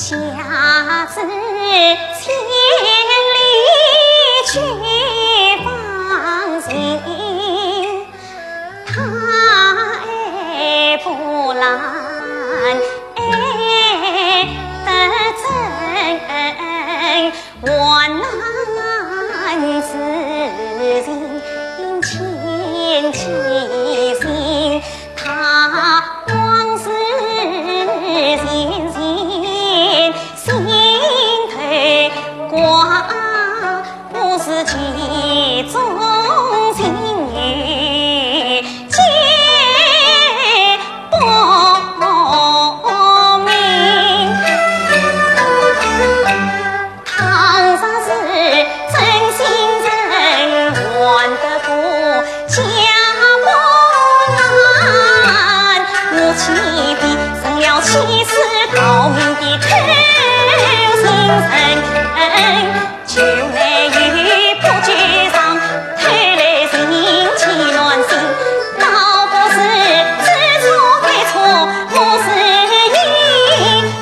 下次千里去放心，他不拦得真，我难自禁牵起心，他光是心头挂不是其中情意皆不明，倘若是真心真还得过家破难，我岂必生了气势高明的偷心人，就来于不绝上偷来心气乱心，倒不是知错改错，我是你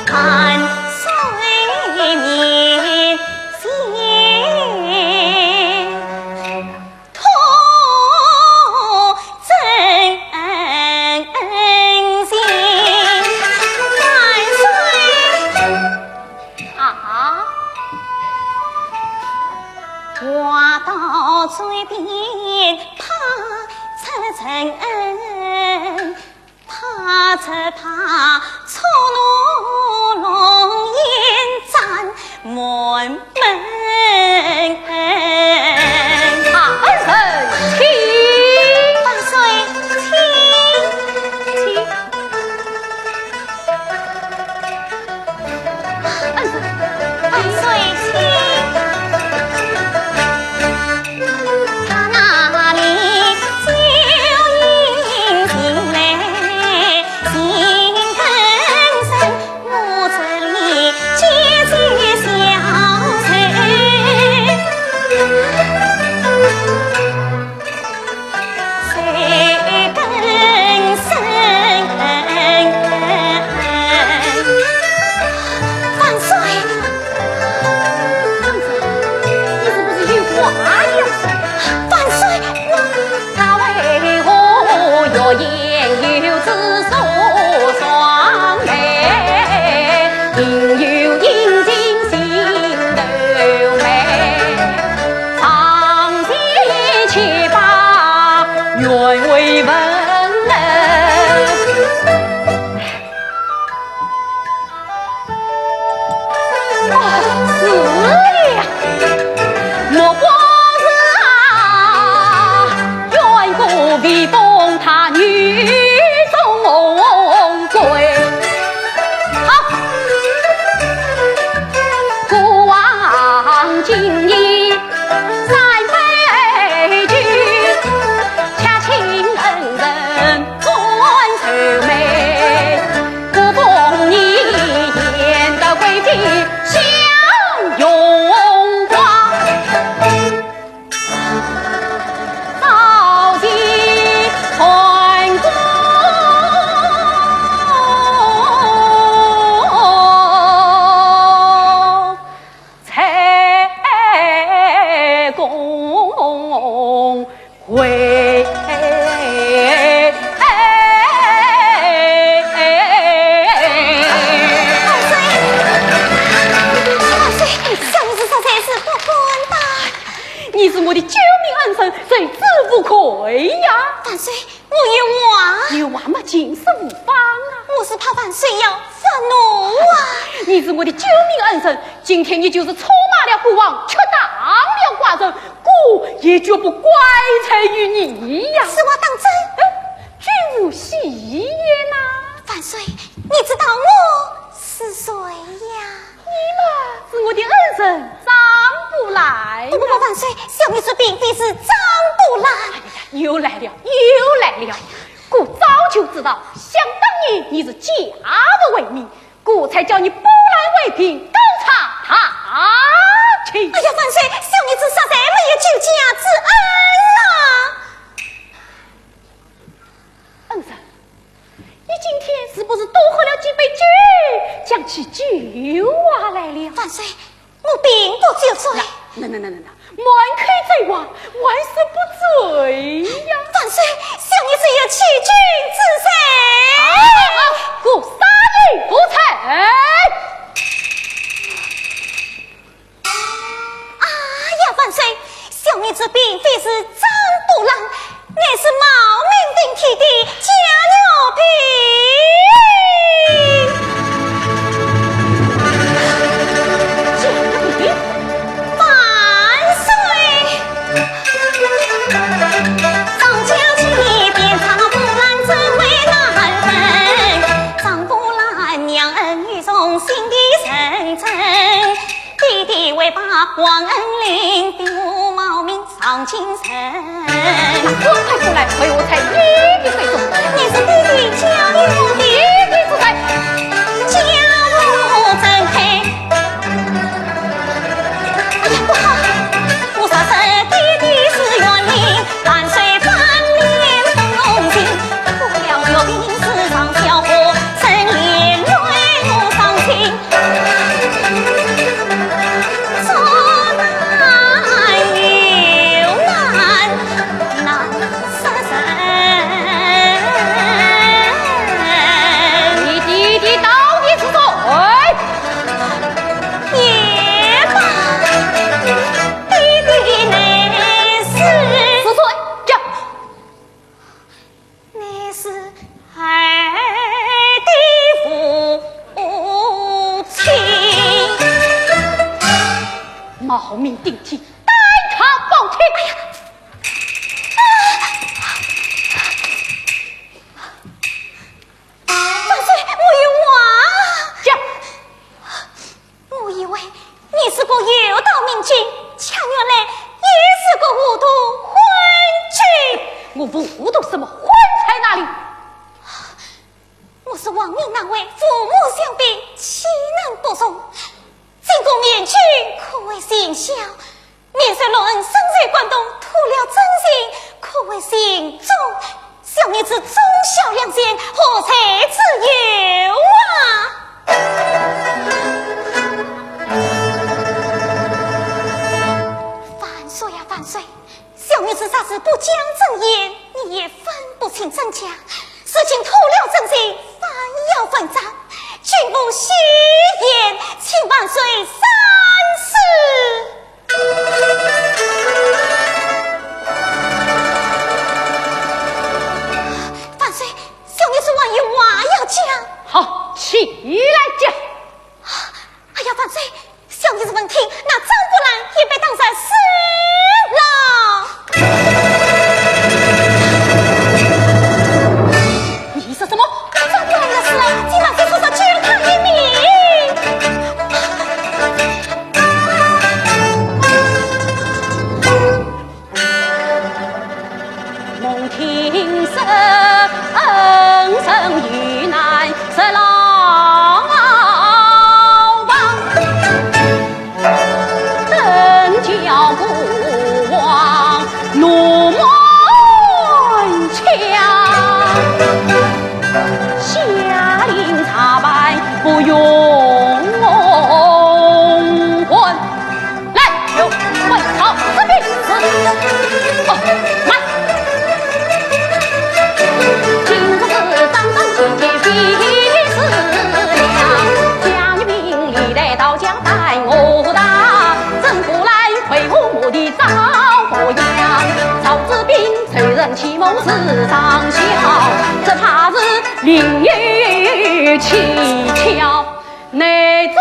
看水面前托真心，万岁啊！话到嘴边怕出尘，怕出他触怒龙眼斩门门。儿臣请万岁，请。万岁，请。他那里就应进来，心更深，我这里结结小愁，谁更深？万岁！你是不是有话要说？万岁！他为何若言有子所双眉，应有应尽心头美，长期且把原为问。是呀，莫过是啊，愿不必封他女中贵。好，古往今已三非句，恰情恩人关愁眉，不逢你言的贵妃相拥挂，早已传过才公会。你是我的救命恩人，谁之无愧呀？万岁，我有话，有话嘛，尽是无妨啊！我是怕万岁要发怒啊！你是我的救命恩人，今天你就是出卖了国王，却当了寡人，故也绝不怪罪于你呀！是我当真？绝无戏言呐！万岁，你知道我是谁呀？你嘛是我的恩人张不来。不，万岁，小秘书并非是张不来。又来了，又来了！故早就知道，想当年你是假不为民，故才叫你不来为凭，高唱他去。哎呀，万岁，小女子实在没有救家之恩呐！恩人，你今天是不是多喝了几杯酒，将其酒了。万岁，我并不酒醉。那，满口醉话，万事不醉呀。万岁，小女子有欺君之我杀你不成。万岁，小女子并非是张不郎，乃是冒名顶替的贾牛皮。万岁！张家妻鞭长不兰真为难人，张不兰娘恩与忠心的深沉。弟弟为把皇恩领，并无冒名丧精神。我才不来，所以我才一定会走。你是弟弟家务的一定不在。家务真配。哎呀，不好！我杀生弟弟是冤灵，万岁翻脸不用心。不料有病世上小祸，生连累我伤心。冒名顶替，代他报歉。哎呀！万岁，我有话讲。我以为你是个有道明君，瞧原来也是个糊涂昏君。我糊涂什么？昏在哪里？我是亡命难为，父母相逼，岂能不从？进宫面君可谓心小，面虽论身在关东，吐了真心，可谓心重。小女子忠孝两全，何才之有万岁呀万岁！小女子啥事不讲正言，你也分不清真假，事情吐了真心，反要分赃。君不虚言，请万岁三思。万岁，小女子还有话要讲。好，起来讲。哎呀，万岁，小女子闻听，那张不兰也被当成死了。你说什么？张不兰的死了，今晚在说说救他一命。梦听声声遇难是老王，真叫不忘怒满腔，下令查办不用魂，来有问曹司兵哦，慢。其谋是上孝，这怕是另有蹊跷。内中